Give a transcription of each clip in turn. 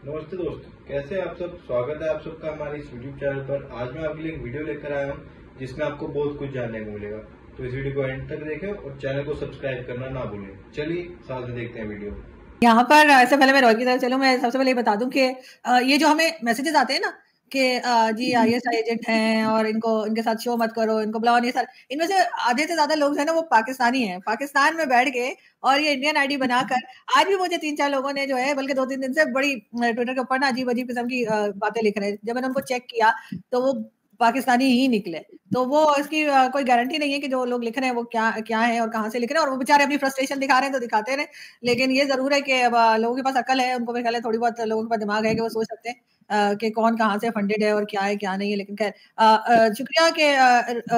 नमस्ते दोस्तों, कैसे हैं आप सब। स्वागत है आप सबका हमारे इस यूट्यूब चैनल पर। आज मैं आपके लिए एक वीडियो लेकर आया हूं जिसमें आपको बहुत कुछ जानने को मिलेगा। तो इस वीडियो को एंड तक देखें और चैनल को सब्सक्राइब करना ना भूलें। चलिए साथ में देखते हैं वीडियो। यहाँ पर इससे पहले मैं रोहित की तरफ चलूँ, मैं सबसे पहले ये बता दूं कि ये जो हमें मैसेजेस आते हैं ना कि जी आईएसआई एजेंट हैं और इनको इनके साथ शो मत करो, इनको बुलाओ नहीं सर, इनमें से आधे से ज्यादा लोग हैं ना वो पाकिस्तानी हैं, पाकिस्तान में बैठ के और ये इंडियन आईडी बनाकर आज भी मुझे 3-4 लोगों ने जो है, बल्कि 2-3 दिन से बड़ी ट्विटर के ऊपर ना अजीब अजीब किस्म की बातें लिख रहे हैं। जब मैंने उनको चेक किया तो वो पाकिस्तानी ही निकले। तो वो इसकी कोई गारंटी नहीं है कि जो लोग लिख रहे हैं वो क्या है और कहाँ से लिख रहे हैं, और वो बेचारे अपनी फ्रस्ट्रेशन दिखा रहे हैं तो दिखाते रहे। लेकिन ये जरूर है कि अब लोगों के पास अकल है, उनको मेरे ख्याल है थोड़ी बहुत लोगों के पास दिमाग है कि वो सोच सकते हैं कि कौन कहाँ से फंडेड है और क्या है क्या नहीं है। लेकिन खैर शुक्रिया कि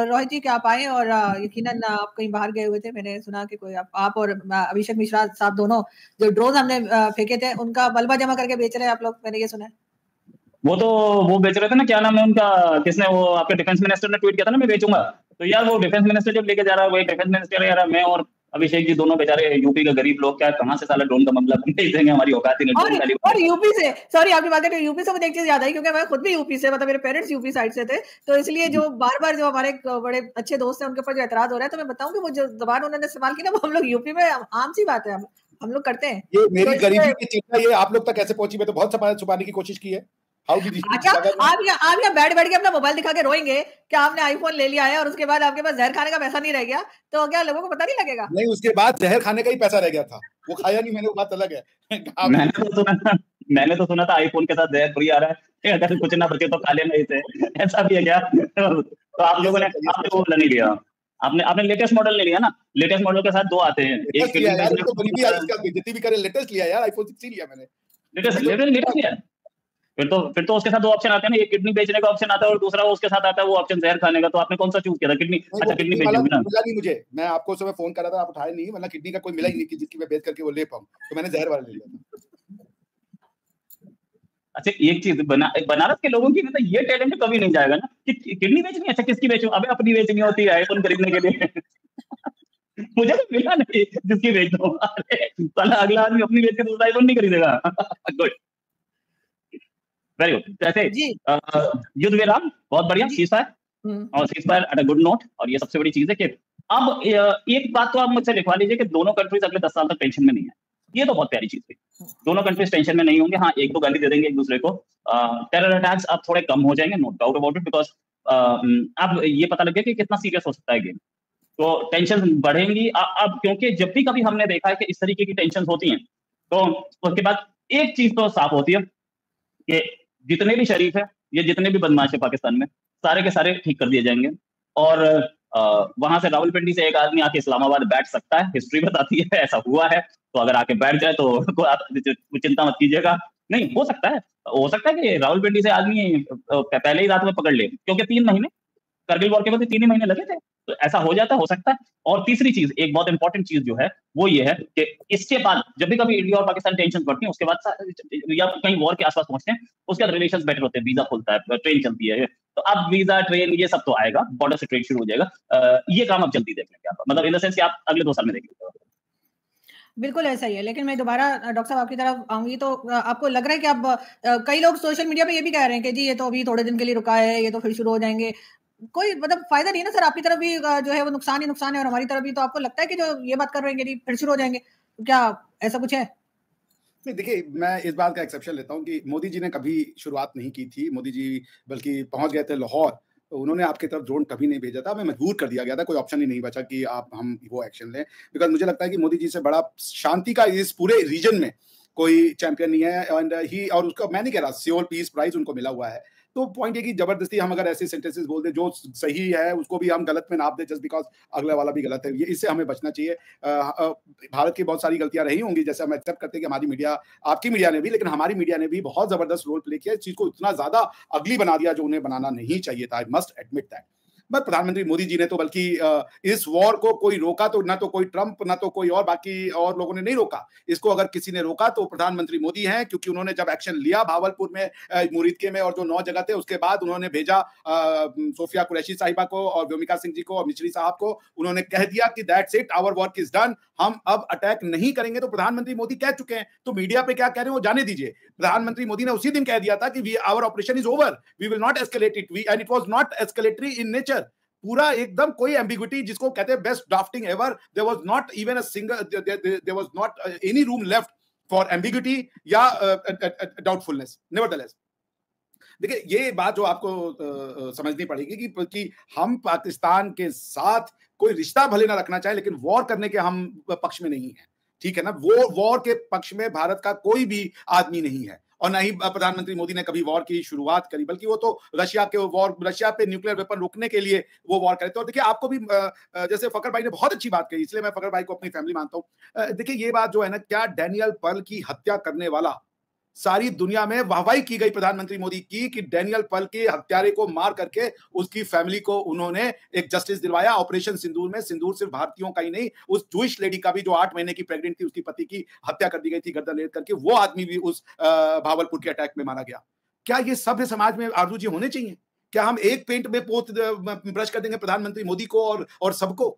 रोहित जी कि आप आए, और यकीनन आप कहीं बाहर गए हुए थे। मैंने सुना कि कोई आप और अभिषेक मिश्रा साहब दोनों जो ड्रोन हमने फेंके थे उनका मलबा जमा करके बेच रहे हैं आप लोग, मैंने ये सुना है। वो बेच रहे थे ना, क्या नाम है उनका, किसने, वो आपके डिफेंस मिनिस्टर ने ट्वीट किया था ना मैं बेचूंगा। तो यार वो डिफेंस मिनिस्टर जब लेके जा रहा है, वो एक डिफेंस मिनिस्टर है यार, मैं और अभिषेक जी दोनों बेचारे यूपी के गरीब लोग, क्या कहां से साला ड्रोन का मामला भेज देंगे, हमारी औकात ही नहीं। और यूपी से, सॉरी आपकी बात है, यूपी से मुझे एक चीज याद आई, क्योंकि मैं खुद भी यूपी से, मतलब मेरे पेरेंट्स यूपी साइड से थे, तो इसलिए जो बार बार जो हमारे बड़े अच्छे दोस्त हैं उनके ऊपर जो एतराज हो रहा है, तो मैं बताऊं कि वो जो जबान उन्होंने इस्तेमाल की ना, वो हम लोग यूपी में आम सी बात है, हम लोग करते हैं। ये मेरी गरीबी की चिंता ये आप लोग तक कैसे पहुंची? मैं तो बहुत छुपाने की कोशिश की है। अच्छा, आप यहाँ बैठ के अपना मोबाइल दिखा के रोएंगे कि आपने आईफोन ले लिया है और उसके बाद आपके पास जहर खाने का पैसा नहीं रह गया, तो क्या लोगों को पता नहीं लगेगा? नहीं, उसके बाद जहर खाने का ही पैसा रह गया था, वो खाया नहीं मैंने, वो बात अलग है। मैंने तो सुना था आईफोन के साथ जहर फ्री आ रहा है, अगर कुछ ना बचे तो खा लेना इसे, ऐसा भी है क्या? तो आप लोगों ने वो नहीं लिया, आपने लेटेस्ट मॉडल ले लिया ना। लेटेस्ट मॉडल के साथ दो आते हैं, एक जितनी भी करे लेटेस्ट लिया यार, आईफोन 6 लिया मैंने, लेटेस्ट लिया। फिर तो उसके साथ दो ऑप्शन आते हैं ना, एक किडनी बेचने का ऑप्शन आता है और दूसरा उसके साथ आता है वो ऑप्शन जहर खाने का। तो आपने कौन सा चूज किया था? किडनी? अच्छा, किडनी बेचोगे ना। मिला नहीं मुझे, मैं आपको सुबह फोन कर रहा था, आप उठाए नहीं, मतलब किडनी का कोई मिला ही नहीं कि जिसकी मैं बेच करके वो ले पाऊं, तो मैंने जहर वाला ले लिया। अच्छा, एक चीज, बनारस के लोगों की मतलब ये टैलेंट कभी नहीं जाएगा ना कि किडनी बेचनी। अच्छा, किसकी बेचूं? अबे अपनी बेचनी होती है आईफोन खरीदने के लिए। मुझे तो मिला नहीं जिसकी बेच दो। साला अगला आदमी अपनी बेच के दूसरा आईफोन नहीं खरीदेगा। Good, very good. जैसे युद्ध विराम बहुत बढ़िया, सीजफायर और ceasefire at a good note. और ये सबसे बड़ी चीज है कि अब एक बात तो आप मुझसे लिखवा लीजिए कि दोनों कंट्रीज अगले 10 साल तक टेंशन में नहीं है। ये तो बहुत प्यारी चीज थी। दोनों कंट्रीज टेंशन में नहीं होंगे। हाँ, एक तो गाली दे देंगे एक दूसरे को। टेरर अटैक्स अब थोड़े कम हो जाएंगे, no doubt about it, because अब ये पता लग गया कि कितना सीरियस हो सकता है गेम। तो टेंशन बढ़ेंगी अब, क्योंकि जब भी कभी हमने देखा है कि इस तरीके की टेंशन होती हैं, तो उसके बाद एक चीज तो साफ होती है कि जितने भी शरीफ है, ये जितने भी बदमाश है पाकिस्तान में, सारे के सारे ठीक कर दिए जाएंगे। और वहां से रावलपिंडी से एक आदमी आके इस्लामाबाद बैठ सकता है, हिस्ट्री बताती है ऐसा हुआ है। तो अगर आके बैठ जाए तो आप चिंता मत कीजिएगा। नहीं, हो सकता है कि रावलपिंडी से आदमी पहले ही रात में पकड़ ले, क्योंकि 3 महीने करगिल वॉर के बाद 3 ही महीने लगे थे, तो ऐसा हो सकता है। और तीसरी चीज, एक बहुत इंपॉर्टेंट चीज जो है वो ये है कि इसके बाद जब भी कभी इंडिया और पाकिस्तान टेंशन बढ़ती है, उसके बाद या कहीं वॉर के आसपास पहुंचते हैं, उसके बाद रिलेशंस बेटर होते हैं, वीजा खुलता है, ट्रेन चलती है। तो अब वीजा, ट्रेन, ये सब तो आएगा, बॉर्डर से ट्रेड शुरू हो जाएगा। ये काम अब जल्दी देख लेंगे आप, मतलब इन द सेंस कि आप अगले 2 साल में देखेंगे। बिल्कुल ऐसा ही है। लेकिन मैं दोबारा डॉक्टर साहब आपकी तरफ आऊंगी, तो आपको लग रहा है कि अब कई लोग सोशल मीडिया पे ये भी कह रहे हैं कि जी ये तो अभी थोड़े दिन के लिए रुका है, ये तो फिर शुरू हो जाएंगे, कोई मतलब फायदा नहीं है ना सर? आपकी तरफ भी जो है वो नुकसान ही नुकसान है, और हमारी तरफ भी। तो आपको लगता है कि जो ये बात कर रहे हैं कि फिर शुरू हो जाएंगे, क्या ऐसा कुछ है? नहीं, देखिए, मैं इस बात का एक्सेप्शन लेता हूँ कि मोदी जी ने कभी शुरुआत नहीं की थी। मोदी जी बल्कि पहुंच गए थे लाहौर, तो उन्होंने आपकी तरफ ड्रोन कभी नहीं भेजा था। हमें मजबूर कर दिया गया था, कोई ऑप्शन ही नहीं बचा कि हम वो एक्शन लें, बिकॉज मुझे लगता है कि मोदी जी से बड़ा शांति का इस पूरे रीजन में कोई चैंपियन नहीं है। एंड और उसका मैं नहीं कह रहा, सियोल पीस प्राइज उनको मिला हुआ है। तो पॉइंट ये कि जबरदस्ती हम अगर ऐसे सेंटेंसेस बोल दें जो सही है उसको भी हम गलत में नाप दें जस्ट बिकॉज अगला वाला भी गलत है, ये इससे हमें बचना चाहिए। भारत की बहुत सारी गलतियां रही होंगी, जैसे हम एक्सेप्ट करते हैं कि हमारी मीडिया, आपकी मीडिया ने भी, लेकिन हमारी मीडिया ने भी बहुत जबरदस्त रोल प्ले किया, इस चीज को इतना ज्यादा अगली बना दिया जो उन्हें बनाना नहीं चाहिए था। I must admit that. बस प्रधानमंत्री मोदी जी ने तो बल्कि इस वॉर को कोई रोका तो ना तो कोई ट्रंप ना तो कोई और बाकी और लोगों ने नहीं रोका। इसको अगर किसी ने रोका तो प्रधानमंत्री मोदी हैं, क्योंकि उन्होंने जब एक्शन लिया भावलपुर में, मुरीदके में और जो 9 जगह थे, उसके बाद उन्होंने भेजा सोफिया कुरैशी साहिबा को और व्योमिका सिंह जी को और मिश्री साहब को। उन्होंने कह दिया कि that's it, our work is done, हम अब अटैक नहीं करेंगे। तो प्रधानमंत्री मोदी कह चुके हैं, तो मीडिया पे क्या कह रहे हैं वो जाने दीजिए। प्रधानमंत्री मोदी ने उसी दिन कह दिया था कि our operation is over, we will not escalate it, and it was not escalatory in nature. पूरा एकदम कोई एम्बिग्विटी, जिसको कहते हैं best drafting ever, there was not even a single, there was not any room left for ambiguity या doubtfulness. Nevertheless देखिए, ये बात जो आपको समझनी पड़ेगी कि हम पाकिस्तान के साथ कोई रिश्ता भले ना रखना चाहे, लेकिन वॉर करने के हम पक्ष में नहीं है, ठीक है ना। वो वॉर के पक्ष में भारत का कोई भी आदमी नहीं है, और ना ही प्रधानमंत्री मोदी ने कभी वॉर की शुरुआत करी, बल्कि वो तो रशिया पे न्यूक्लियर वेपन रोकने के लिए वो वॉर करे थे। और देखिए, आपको भी जैसे फकर भाई ने बहुत अच्छी बात कही, इसलिए मैं फकर भाई को अपनी फैमिली मानता हूँ। देखिए, ये बात जो है ना, क्या डैनियल पर्ल की हत्या करने वाला, सारी दुनिया में वाहवाही की गई प्रधानमंत्री मोदी की कि डैनियल पर्ल के हत्यारे को मार करके उसकी फैमिली को उन्होंने एक जस्टिस दिलवाया। ऑपरेशन सिंदूर में सिंदूर सिर्फ भारतीयों का ही नहीं, उस जूइश लेडी का भी जो 8 महीने की प्रेग्नेंट थी, उसकी पति की हत्या कर दी गई थी गर्दन रेत करके, वो आदमी भी उस भावलपुर के अटैक में मारा गया। क्या ये सभ्य समाज में आरजू जी होने चाहिए? क्या हम एक पेंट में पोत ब्रश कर देंगे प्रधानमंत्री मोदी को और सबको?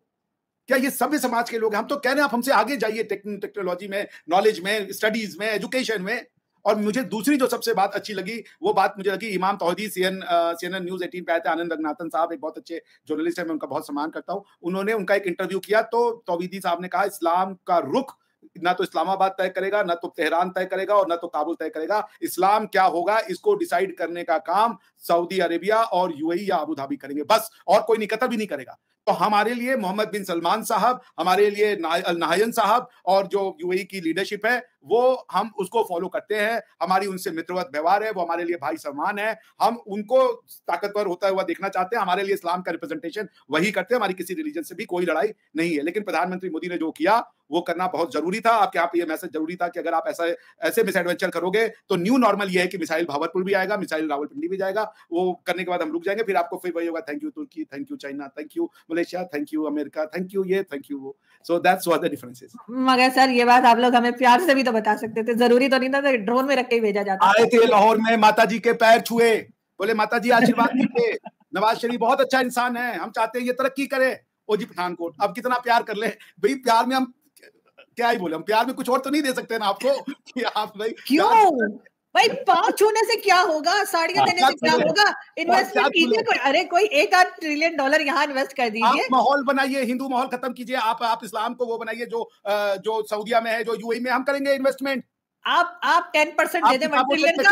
क्या ये सभ्य समाज के लोग हैं? हम तो कह रहे हैं आप हमसे आगे जाइए टेक्नोलॉजी में, नॉलेज में, स्टडीज में, एजुकेशन में। और मुझे दूसरी जो सबसे बात अच्छी लगी, वो बात मुझे लगी इमाम तौहीदी CNN न्यूज़ 18 पे आए थे, आनंद रंगनाथन साहब एक बहुत अच्छे जर्नलिस्ट हैं, मैं उनका बहुत सम्मान करता हूं। उन्होंने उनका एक इंटरव्यू किया, तो तौहीदी साहब ने कहा इस्लाम का रुख ना तो इस्लामाबाद तय करेगा, ना तो तेहरान तय करेगा, और ना तो काबुल तय करेगा। इस्लाम क्या होगा इसको डिसाइड करने का काम सऊदी अरेबिया और UAE या अबू धाबी करेंगे, बस, और कोई कतर भी नहीं करेगा। तो हमारे लिए मोहम्मद बिन सलमान साहब, हमारे लिए अल नाहयन साहब, और जो UAE की लीडरशिप है, वो हम उसको फॉलो करते हैं। हमारी उनसे मित्रवत व्यवहार है, वो हमारे लिए भाई समान है। हम उनको ताकतवर होता हुआ देखना चाहते हैं। हमारे लिए इस्लाम का रिप्रेजेंटेशन वही करते हैं। हमारी किसी रिलीजन से भी कोई लड़ाई नहीं है। लेकिन प्रधानमंत्री मोदी ने जो किया वो करना बहुत जरूरी था। आपके यहाँ पे ये मैसेज जरूरी था कि अगर आप ऐसे मिस एडवेंचर करोगे तो न्यू नॉर्मल ये है कि मिसाइल भावलपुर भी आएगा, मिसाइल रावलपिंडी भी जाएगा। वो करने के बाद हम रुक जाएंगे, फिर आपको फिर वही होगा, थैंक यू तुर्की, thank you China, thank you Malaysia, thank you America, thank you ये, थैंक यू वो। So that's what the difference is. मगर सर, ये बात आप लोग हमें प्यार से भी तो बता सकते थे, जरूरी तो नहीं था तो ड्रोन में रख के भेजा जाता। आए थे लाहौर में, माता जी के पैर छुए, बोले माता जी आशीर्वाद दीजिए, नवाज शरीफ बहुत अच्छा इंसान है, हम चाहते हैं ये तरक्की करे। ओ जी पठानकोट, अब कितना प्यार कर ले भाई, प्यार में हम क्या ही बोले, हम प्यार में कुछ और तो नहीं दे सकते ना आपको कि आप भाई क्यों भाई, पाँव छूने से क्या होगा, साड़ियां देने से क्या होगा? इन्वेस्टमेंट कीजिए, अरे कोई $1-8 ट्रिलियन यहाँ इन्वेस्ट कर दीजिए। आप माहौल बनाइए, हिंदू माहौल खत्म कीजिए, आप इस्लाम को वो बनाइए जो सऊदिया में है, जो UAE में। हम करेंगे इन्वेस्टमेंट। आप 10% दे दें 1 ट्रिलियन का,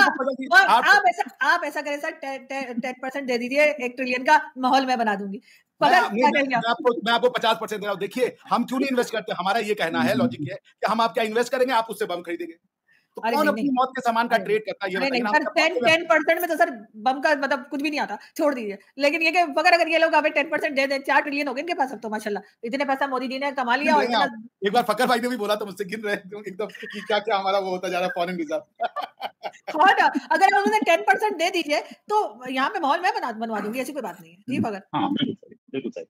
आप ऐसा करें सर, 10% दे दीजिए 1 ट्रिलियन का, माहौल मैं बना दूंगी। मैं आपको 50% दे रहा हूँ। देखिए, हम क्यों नहीं इन्वेस्ट करते? हमारा ये कहना है, लॉजिक है कि हम आप क्या इन्वेस्ट करेंगे, आप उससे बम खरीदेंगे। तो कौन अपनी मौत के सामान का ट्रेड करता है? नहीं सर, 10% में तो सर बम का मतलब कुछ भी नहीं आता, छोड़ दीजिए। लेकिन ये कि अगर ये लोग हमें 10% दे दें, 4 ट्रिलियन हो गए इनके पास अब तो माशाल्लाह, इतने पैसा मोदी जी ने कमा लिया। और इतना एक बार फकर भाई ने भी बोला तो मुझसे गिन रहे एकदम कि क्या हमारा वो होता जा रहा है फॉरेन रिजर्व। हाँ ना, अगर उन्होंने 10% दे दीजिए तो यहाँ पे माहौल मैं बनवा दूंगी, ऐसी कोई बात नहीं है जी फकर। हाँ बिल्कुल सही।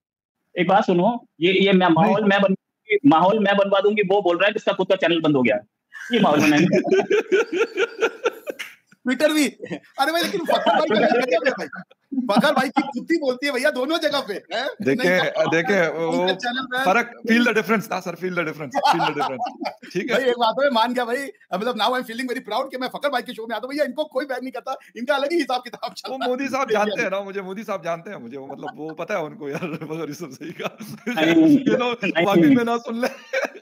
एक बात सुनो, ये माहौल मैं बनवा दूंगी, वो बोल रहा है जिसका खुद का चैनल बंद हो गया, ये माहौल बनाएंगे। ट्विटर भी, अरे भाई लेकिन फकर भाई की कुत्ती बोलती है भैया दोनों जगह पे। देखिए वो फर्क, फील द डिफरेंस ना सर, फील द डिफरेंस, ठीक है भाई। एक बात है, मान गया भाई, मतलब now I am feeling very proud कि मैं फकर भाई के शो में आता हूं। भैया इनको कोई बैन नहीं करता, इनका अलग ही हिसाब किताब चलता है। वो मोदी साहब जानते हैं ना मुझे, मोदी साहब जानते हैं मुझे, वो मतलब वो पता है उनको यार, मगर सब सही का वाकई में ना सुन ले।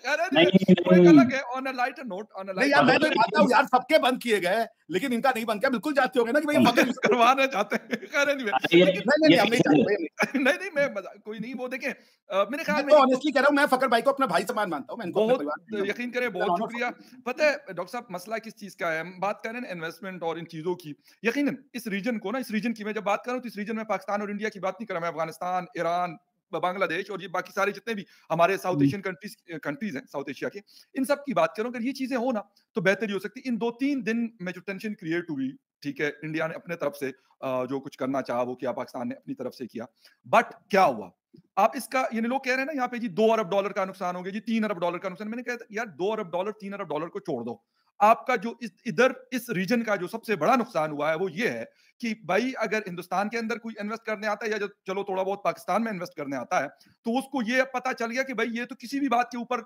अरे अलग है, on a lighter note, on a lighter. यार मैं तो मानता हूं यार, सबके बंद किए गए, लेकिन इनका नहीं बंद किया। बिल्कुल जानते होंगे ना कि भाई फकर करवाना चाहते हैं। नहीं मैं कोई नहीं, वो देखें मेरे ख्याल में ऑनेस्टली कह रहा हूं, मैं फकर भाई को अपना भाई समान मानता हूं। मैं इनको बहुत यकीन करें, बहुत शुक्रिया। पता है डॉक्टर साहब, मसला किस चीज का है? हम बात कर रहे हैं इन्वेस्टमेंट और इन चीजों की। यकीनन इस रीजन को ना, इस रीजन की मैं जब बात कर रहा हूं तो इस रीजन में पाकिस्तान और इंडिया की बात नहीं कर रहा मैं, अफगानिस्तान, ईरान, बांग्लादेश और ये बाकी सारे जितने भी हमारे साउथ एशियन कंट्रीज हैं, साउथ एशिया के, इन सब की बात करूं। अगर ये चीजें हो ना तो बेहतर ही हो सकती। इन 2-3 दिन में जो टेंशन क्रिएट हुई, ठीक है, इंडिया ने अपने तरफ से जो कुछ करना चाहा वो किया, पाकिस्तान ने अपनी तरफ से किया। बट क्या हुआ? आप इसका यानी लोग कह रहे हैं ना यहाँ पे जी $2 अरब का नुकसान हो गया जी, $3 अरब का नुकसान। मैंने कहा यार $2 अरब, $3 अरब को छोड़ दो। आपका जो इधर इस रीजन का जो सबसे बड़ा नुकसान हुआ है वो ये है कि भाई अगर हिंदुस्तान के अंदर कोई इन्वेस्ट करने आता है या जो चलो थोड़ा बहुत पाकिस्तान में इन्वेस्ट करने आता है, तो उसको ये पता चल गया कि भाई ये तो किसी भी बात के ऊपर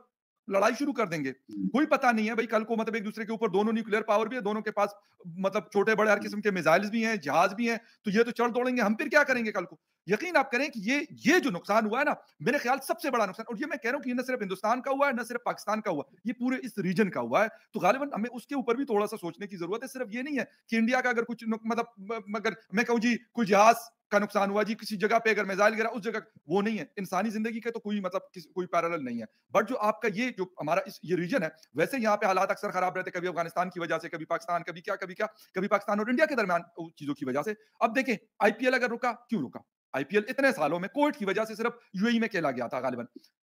लड़ाई शुरू कर देंगे। कोई पता नहीं है भाई कल को मतलब एक दूसरे के ऊपर, दोनों न्यूक्लियर पावर भी है, दोनों के पास मतलब छोटे बड़े हर किस्म के मिसाइल्स भी हैं, जहाज भी हैं, तो ये तो चढ़ दौड़ेंगे, हम फिर क्या करेंगे कल को? यकीन आप करें कि ये जो नुकसान हुआ है ना, मेरे ख्याल सबसे बड़ा नुकसान, और ये मैं कह रहा हूं कि ये न सिर्फ हिंदुस्तान का हुआ है, न सिर्फ पाकिस्तान का हुआ, ये पूरे इस रीजन का हुआ है। तो गालिबन हमें उसके ऊपर भी थोड़ा सा सोचने की जरूरत है। सिर्फ ये नहीं है कि इंडिया का अगर कुछ मतलब अगर मैं कहूं जी कोई जहाज का नुकसान हुआ जी, किसी जगह पे अगर मिसाइल गिरा उस जगह, वो नहीं है। इंसानी जिंदगी के तो कोई मतलब कोई पैरेलल नहीं है। बट जो आपका ये जो हमारा ये रीजन है, वैसे यहाँ पे हालात अक्सर खराब रहते, कभी अफगानिस्तान की वजह से, कभी पाकिस्तान, कभी क्या कभी पाकिस्तान और इंडिया के दरमियान चीजों की वजह से। अब देखें आईपीएल अगर रुका, क्यों रुका? आईपीएल इतने सालों में कोविड की वजह से सिर्फ यूएई में खेला गया था गालिबन।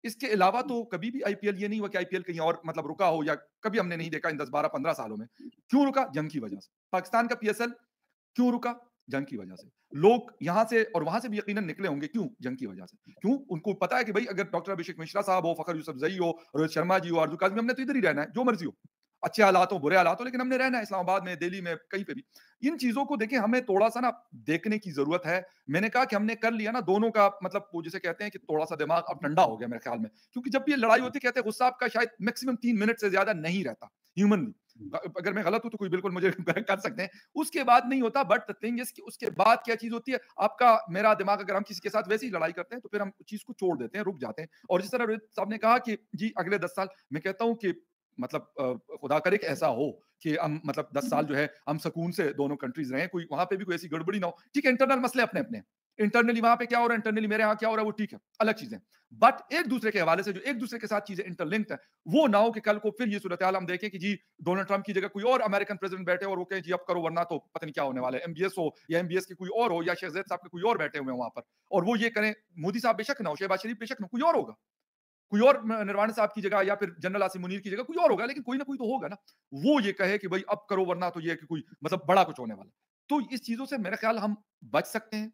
इसके अलावा तो कभी भी आईपीएल ये नहीं हुआ कि आईपीएल कहीं और मतलब रुका हो, या कभी हमने नहीं देखा इन 10 12 15 सालों में। क्यों रुका? जंग की वजह से। पाकिस्तान का पीएसएल क्यों रुका? जंग की वजह से। लोग यहां से और वहां से भी यकीनन निकले होंगे, क्यों? जंग की वजह से। क्यों? उनको पता है कि भाई अगर डॉक्टर अभिषेक मिश्रा साहब हो, फखर यूसुफजई हो, रोहित शर्मा जी हो, आरजू काज़मी, हमने तो इधर ही रहना है, जो मर्जी हो, अच्छे हालात हो, बुरे हालात हो, लेकिन हमने रहना है इस्लामाबाद में, दिल्ली में, कहीं पे भी। इन चीजों को देखें, हमें थोड़ा सा ना देखने की जरूरत है। मैंने कहा कि हमने कर लिया ना दोनों का, मतलब वो जिसे कहते हैं कि थोड़ा सा दिमाग अब ठंडा हो गया मेरे ख्याल में, क्योंकि जब भी ये लड़ाई होती है कहते हैं गुस्सा आपका शायद मैक्सिमम 3 मिनट से ज्यादा नहीं रहता ह्यूमनली। अगर मैं गलत हूं तो कोई बिल्कुल मुझे करेक्ट कर सकते हैं। उसके बाद नहीं होता, बट द थिंग इज कि उसके बाद क्या चीज होती है, आपका मेरा दिमाग, अगर हम किसी के साथ वैसी लड़ाई करते हैं तो फिर हम चीज को छोड़ देते हैं, रुक जाते हैं। और जिस तरह रोहित साहब ने कहा कि जी अगले 10 साल, मैं कहता हूं कि मतलब खुदा करे कि ऐसा हो कि हम मतलब 10 साल जो है हम सुकून से दोनों कंट्रीज रहें, कोई वहां पे भी कोई ऐसी गड़बड़ी ना हो। ठीक है, इंटरनल मसले अपने अपने, इंटरनली वहां पे क्या हो रहा है, इंटरनली मेरे यहाँ क्या हो रहा है, वो ठीक है, अलग चीजें। बट एक दूसरे के हवाले से जो एक दूसरे के साथ चीजें इंटरलिंक्ड है, वो ना हो कि कल को फिर ये सूरत हाल हम देखें कि जी डोनाल्ड ट्रंप की जगह कोई और अमेरिकन प्रेसिडेंट बैठे और वो कहें जी अब करो वरना तो पता नहीं क्या होने वाला है। एमबीएस हो या एमबीएस के कोई और हो, या शहजेद साहब के कोई और बैठे हुए हैं वहां पर, और वो ये करें, मोदी साहब बेशक ना हो, शहबाज शरीफ बेशक ना, कोई और होगा, कोई और निर्वाण साहब की जगह या फिर जनरल आसिम मुनीर की जगह कोई और होगा, लेकिन कोई ना कोई तो होगा ना। वो ये कहे कि भाई अब करो वरना तो ये है कि कोई मतलब बड़ा कुछ होने वाला। तो इस चीजों से मेरे ख्याल हम बच सकते हैं।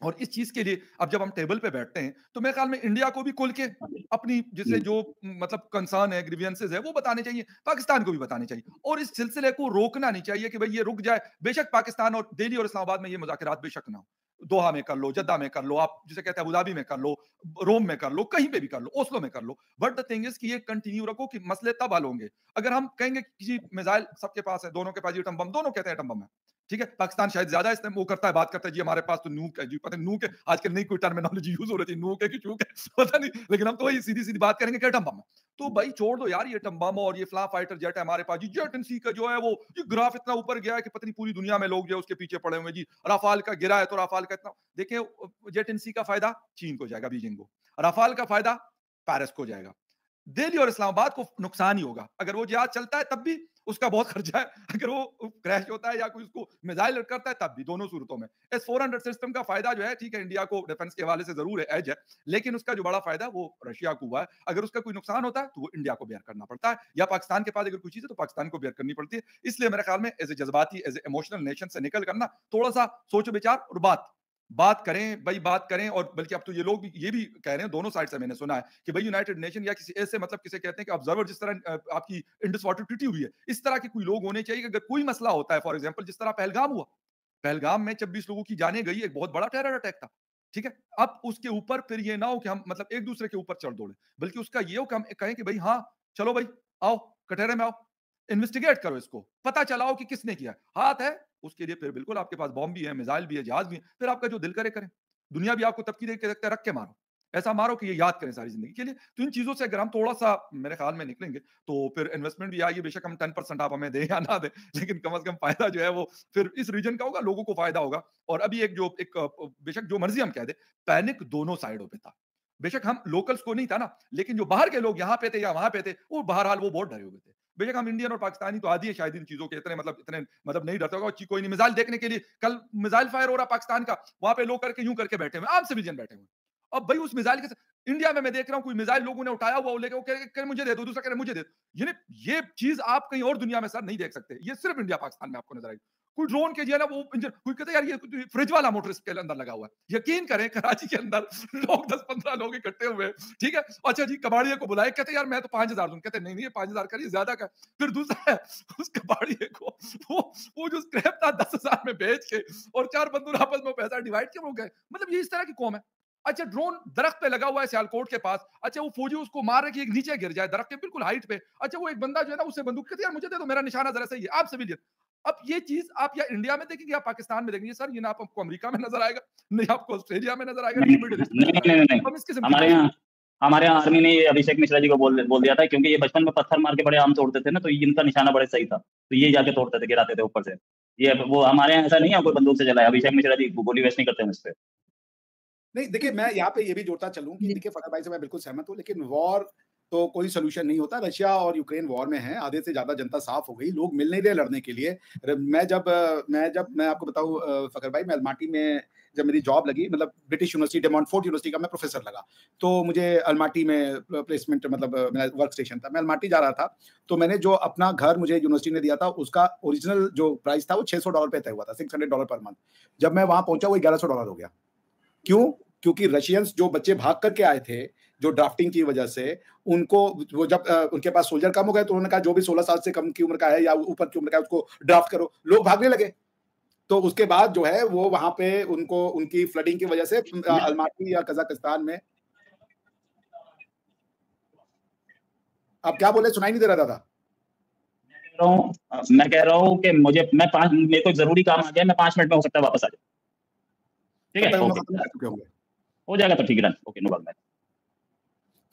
और इस चीज के लिए अब जब हम टेबल पे बैठते हैं तो मेरे ख्याल में इंडिया को भी खुल के अपनी जिसे जो मतलब कंसर्न है, ग्रीवियंसेस है, वो बताने चाहिए, पाकिस्तान को भी बताने चाहिए, और इस सिलसिले को रोकना नहीं चाहिए कि भाई ये रुक जाए। बेशक पाकिस्तान और दिल्ली और इस्लामाबाद में ये मुज़ाकरात बेशक ना हो, दोहा में कर लो, जद्दा में कर लो, आप जिसे कहते हैं अबू धाबी में कर लो, रोम में कर लो, कहीं पे भी कर लो, ओस्लो में कर लो। बट द थिंग इज कि ये कंटिन्यू रखो कि मसले तब हल होंगे अगर हम कहेंगे कि जी मिसाइल सबके पास है, दोनों के पास एटम बम, दोनों कहते हैं एटम बम है, ठीक है। पाकिस्तान शायद ज्यादा इस्तेमाल वो करता है, बात करता है जी हमारे पास तो नूक है जी, पता नहीं नूक है, आजकल नई कोई टर्मिनोलॉजी यूज हो रही थी, नूक है कि चूक है पता नहीं, लेकिन हम तो वही सीधी सीधी बात करेंगे कि एटम बम है। तो भाई छोड़ दो यार ये एटम बम और ये फ्ला फाइटर जेट है हमारे पास जी, जेट एंड सी का जो है वो ये ग्राफ इतना ऊपर गया है कि पता नहीं पूरी दुनिया में लोग जो है उसके पीछे पड़े हुए जी। राफाल का गिरा है तो राफाल का इतना देखिए, जेट एंड सी का फायदा चीन को जाएगा, बीजिंग को, राफाल का फायदा पेरिस को जाएगा, दिल्ली और इस्लामाबाद को नुकसान ही होगा। अगर वो जहाज चलता है तब भी उसका बहुत खर्चा है, अगर वो क्रैश होता है या कोई उसको मिसाइल करता है तब भी, दोनों सूरतों में। एस 400 सिस्टम का फायदा जो है, ठीक है, इंडिया को डिफेंस के हवाले से जरूर है, एज है, लेकिन उसका जो बड़ा फायदा वो रशिया को हुआ है। अगर उसका कोई नुकसान होता है तो वो इंडिया को बेयर करना पड़ता है, या पाकिस्तान के पास अगर कोई चीज है तो पाकिस्तान को बेयर करनी पड़ती है। इसलिए मेरे ख्याल में एज ए जज्बाती, एज ए इमोशनल नेशन से निकल करना, थोड़ा सा सोचो विचार और बात करें भाई, बात करें। और बल्कि अब तो ये लोग भी ये भी कह रहे हैं, दोनों साइड से मैंने सुना है कि भाई यूनाइटेड नेशन या किसी ऐसे मतलब किसे कहते हैं कि ऑब्जर्वर, जिस तरह आपकी इंडस वाटर ट्रीटी हुई है, इस तरह के कोई लोग होने चाहिए कि अगर कोई मसला होता है, फॉर एग्जांपल जिस तरह पहलगाम हुआ, पहलगाम में 26 लोगों की जानें गई, एक बहुत बड़ा टेरर अटैक था, ठीक है। अब उसके ऊपर फिर ये ना हो कि हम मतलब एक दूसरे के ऊपर चढ़ दौड़े, बल्कि उसका ये हो कि हम कहें कि भाई हाँ चलो भाई आओ कटहरे में आओ, इन्वेस्टिगेट करो, इसको पता चलाओ कि किसने किया। हाथ है उसके लिए फिर बिल्कुल आपके पास बॉम्ब भी है, मिसाइल भी है, जहाज भी है, फिर आपका जो दिल करे करें। दुनिया भी आपको तबकी दे के रखता है, रख के मारो, ऐसा मारो कि ये याद करें सारी जिंदगी के लिए। तो इन चीजों से अगर हम थोड़ा सा मेरे ख्याल में निकलेंगे तो फिर इन्वेस्टमेंट भी आएगी। बेशक हम 10% आप हमें दें या ना दें, लेकिन कम से कम फायदा जो है वो फिर इस रीजन का होगा, लोगों को फायदा होगा। और अभी एक बेशक जो मर्जी हम कह दे, पैनिक दोनों साइडों पे था। बेशक हम लोकल्स को नहीं था ना, लेकिन जो बाहर के लोग यहाँ पे थे या वहां पे थे, वो बहरहाल वो बहुत डरे हुए थे। बेशक हम इंडियन और पाकिस्तानी तो आदि है शायद इन चीजों के, इतने मतलब नहीं डरते होगा। कोई नहीं, मिसाइल देखने के लिए कल मिसाइल फायर हो रहा पाकिस्तान का, वहां पे लोग करके यूं करके बैठे हुए, आम सिविलियन बैठे हुए, अब भाई उस मिसाइल के इंडिया में मैं देख रहा हूँ कोई मिसाइल लोगों ने उठाया हुआ, वो लेके वो कह रहे मुझे दे दो, दूसरा कह रहे मुझे दे दो। ये चीज आप कहीं और दुनिया में सर नहीं देख सकते, ये सिर्फ इंडिया पाकिस्तान में आपको नजर आएगी। कोई ड्रोन के जो है ना वो इंजन, कोई कहता है यार ये फ्रिज वाला मोटर इसके अंदर लगा हुआ है। यकीन करें कराची के अंदर लोग 10-15 लोग इकट्ठे हुए, ठीक है, अच्छा जी कबाड़िए को बुलाए, कहते यार मैं तो 5000 दूं, कहते नहीं नहीं 5000 करिए ज्यादा का। फिर दूसरा है उस कबाड़िए को वो जो स्क्रैप था 10,000 में बेच के और 4 बंदूक आपस में पैसा डिवाइड किए वो गए। मतलब ये इस तरह की कौम है। अच्छा ड्रोन दरख्त पे लगा हुआ है सियालकोट के पास, अच्छा वो फौजी उसको मार रहे कि एक नीचे गिर जाए दरख्त के बिल्कुल हाइट पे, अच्छा वो एक बंदा जो है ना उससे बंदूक कहते यार मुझे दे दो मेरा निशाना जरा सही है, आप सिविलियन। अब ये चीज आप या इंडिया में देखेंगे या पाकिस्तान में देखेंगे सर, ये ना आपको अमेरिका में नजर आएगा, नहीं आपको ऑस्ट्रेलिया में नजर आएगा, नहीं नहीं मिडिल ईस्ट में नजर नहीं आएगा। नहीं, हम इस किस्म हमारे यहाँ आर्मी ने ये अभिषेक मिश्रा जी को बोल दिया था, क्योंकि ये बचपन में पत्थर मार के बड़े आम तोड़ते थे ना, तो इनका निशाना बड़े सही था, तो ये जाके तोड़ते थे, गिराते थे ऊपर से। ये वो हमारे यहाँ ऐसा नहीं है कोई बंदूक से चलाया, अभिषेक मिश्रा जी गोली वेस्ट नहीं करते मुझ पे। नहीं देखिए, मैं यहाँ पे ये भी जोड़ता चलूं कि देखिए फखर भाई से मैं बिल्कुल सहमत हूँ, लेकिन वॉर तो कोई सोल्यूशन नहीं होता। रशिया और यूक्रेन वॉर में है, आधे से ज्यादा जनता साफ हो गई, लोग मिल नहीं रहे लड़ने के लिए। मैं आपको बताऊं फखर भाई, मैं अलमाटी में जब मेरी जॉब लगी, मतलब ब्रिटिश यूनिवर्सिटी डेमोंटफोर्ट यूनिवर्सिटी का मैं प्रोफेसर लगा, तो मुझे अलमाटी में प्लेसमेंट, मतलब मेरा वर्क स्टेशन था, मैं अलमाटी जा रहा था, तो मैंने जो अपना घर मुझे यूनिवर्सिटी ने दिया था उसका ओरिजिनल जो प्राइस था वो $600 पे तय हुआ था, $600 पर मंथ। जब मैं वहां पहुंचा वो $1100 हो गया। क्यों? क्योंकि रशियंस जो बच्चे भाग करके आए थे जो ड्राफ्टिंग की वजह से, उनको वो जब उनके पास सोल्जर कम हो गए तो उन्होंने कहा जो भी 16 साल से कम की उम्र का है या ऊपर की उम्र का है उसको ड्राफ्ट करो, लोग भागने लगे। तो उसके बाद जो है वो वहां पे उनको उनकी फ्लडिंग की वजह से अलमाटी या कजाकिस्तान में, आप क्या बोले, सुनाई नहीं दे रहा दादा? मैं कह रहा हूँ कि मेरे को जरूरी काम आ गया, मैं 5 मिनट में हो सकता है वापस आ जाऊँ, ठीक है, हो जाएगा तो ठीक है, ओके नो प्रॉब्लम।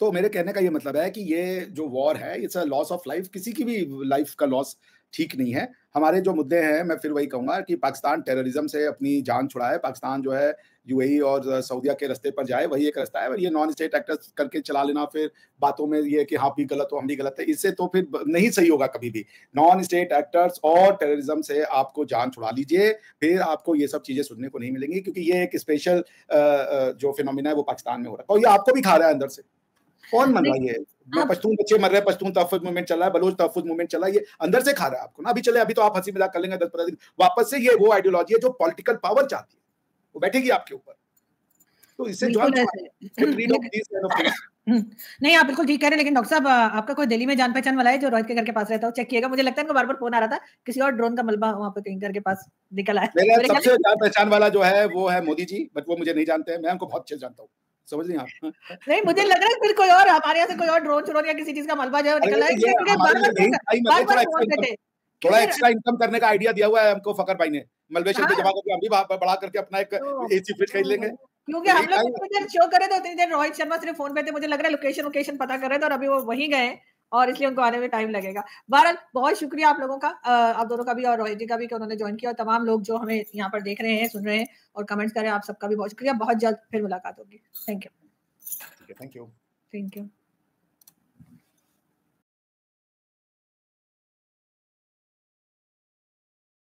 तो मेरे कहने का ये मतलब है कि ये जो वॉर है it's a loss of life, किसी की भी लाइफ का लॉस ठीक नहीं है। हमारे जो मुद्दे हैं, मैं फिर वही कहूंगा कि पाकिस्तान टेररिज्म से अपनी जान छुड़ाए, पाकिस्तान जो है यूएई और सऊदीया के रास्ते पर जाए, वही एक रास्ता है। और ये नॉन स्टेट एक्टर्स करके चला लेना, फिर बातों में ये कि हाँ भी गलत हो हम भी गलत है, इससे तो फिर नहीं सही होगा कभी भी। नॉन स्टेट एक्टर्स और टेररिज्म से आपको जान छुड़ा लीजिए, फिर आपको ये सब चीजें सुनने को नहीं मिलेंगी, क्योंकि ये एक स्पेशल जो फिनोमिना है वो पाकिस्तान में हो रहा है और ये आपको भी खा रहा है अंदर से। कौन मन रहा है ये? पश्तून बच्चे मर रहे हैं, पश्तून तहफ़्फ़ुज़ मूवमेंट चल रहा है, बलोच तहफ़्फ़ुज़ मूवमेंट चल रहा है, ये अंदर से खा रहा है आपको ना। अभी तो आप हंसी मजाक कर लेंगे 10-15 दिन, वापस से ये वो आइडियोलॉजी है जो पॉलिटिकल पावर चाहती है, वो बैठेगी आपके ऊपर। तो इससे जो नहीं, आप बिल्कुल ठीक कह रहे हैं, लेकिन डॉक्टर साहब आपका कोई दिल्ली में जान पहचान वाला है जो रोहित के घर के पास रहता हो? चेक किएगा, मुझे लगता है इनको बार-बार फोन आ रहा था, किसी और ड्रोन का मलबा वहाँ पे कहीं घर के पास निकल आया। मेरा सबसे जान पहचान वाला जो है वो है मोदी जी, बट वो मुझे नहीं जानते हैं, मैं उनको बहुत अच्छे से जानता हूँ, समझ रही हैं आप? नहीं, मुझे लग रहा है फिर कोई और हमारे यहाँ से कोई और ड्रोन या किसी चीज का मलबा जो है निकल आया, इसलिए मुझे बार-बार थोड़ा एक्स्ट्रा इनकम करने का आइडिया दिया हुआ है हमको फखर भाई ने, मलबेशन पे जमा करके हम भी बढ़ा करके अपना एक एसी फ्रिज खरीद लेंगे। क्योंकि हम लोग इतनी देर शो कर रहे थे, उतनी देर रोहित शर्मा सिर्फ फोन पे थे, मुझे लग रहा है लोकेशन पता कर रहे थे और अभी वो वहीं गए और इसलिए उनको आने में टाइम लगेगा। बहरहाल बहुत शुक्रिया आप लोगों का, आप दोनों का भी और रोहित जी का भी कि उन्होंने ज्वाइन किया, और तमाम लोग जो हमें यहाँ पर देख रहे हैं, सुन रहे हैं और कमेंट्स कर रहे हैं, आप सबका भी बहुत शुक्रिया। बहुत जल्द फिर मुलाकात होगी। Thank you. Thank you. Thank you.